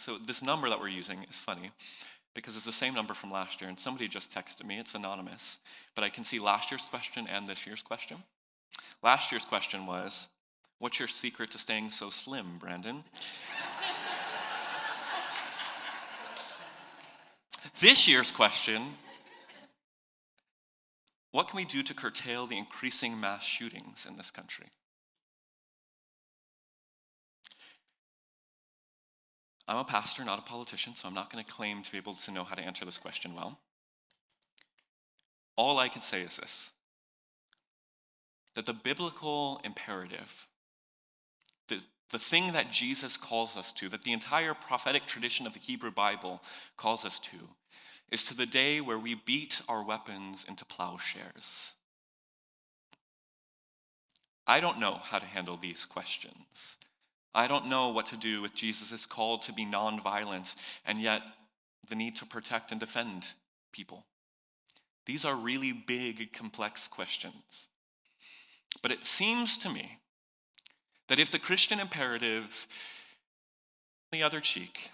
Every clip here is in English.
So this number that we're using is funny because it's the same number from last year, and somebody just texted me. It's anonymous, but I can see last year's question and this year's question. Last year's question was, what's your secret to staying so slim, Brandon? This year's question, what can we do to curtail the increasing mass shootings in this country? I'm a pastor, not a politician, so I'm not going to claim to be able to know how to answer this question well. All I can say is this, that the biblical imperative, the thing that Jesus calls us to, that the entire prophetic tradition of the Hebrew Bible calls us to, is to the day where we beat our weapons into plowshares. I don't know how to handle these questions. I don't know what to do with Jesus' call to be nonviolent and yet the need to protect and defend people. These are really big, complex questions. But it seems to me that if the Christian imperative, the other cheek,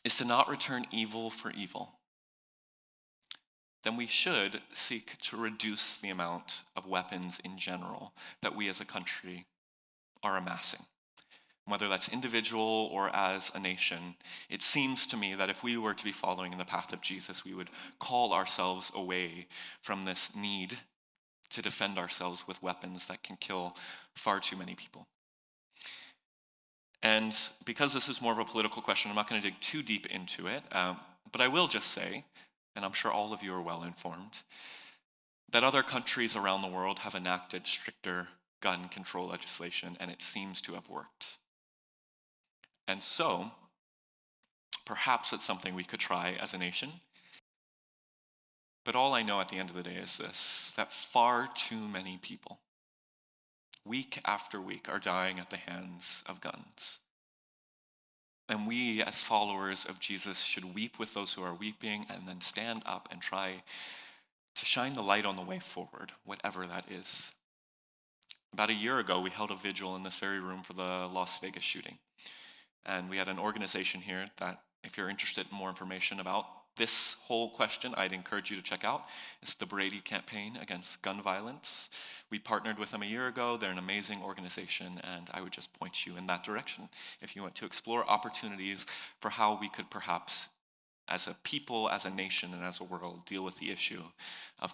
is to not return evil for evil, then we should seek to reduce the amount of weapons in general that we as a country are amassing. Whether that's individual or as a nation, it seems to me that if we were to be following in the path of Jesus, we would call ourselves away from this need to defend ourselves with weapons that can kill far too many people. And because this is more of a political question, I'm not going to dig too deep into it, but I will just say, and I'm sure all of you are well informed, that other countries around the world have enacted stricter gun control legislation, and it seems to have worked. And so, perhaps it's something we could try as a nation. But all I know at the end of the day is this, that far too many people, week after week, are dying at the hands of guns. And we, as followers of Jesus, should weep with those who are weeping and then stand up and try to shine the light on the way forward, whatever that is. About a year ago, we held a vigil in this very room for the Las Vegas shooting. And we had an organization here that, if you're interested in more information about this whole question, I'd encourage you to check out. It's the Brady Campaign Against Gun Violence. We partnered with them a year ago. They're an amazing organization, and I would just point you in that direction if you want to explore opportunities for how we could perhaps, as a people, as a nation, and as a world, deal with the issue of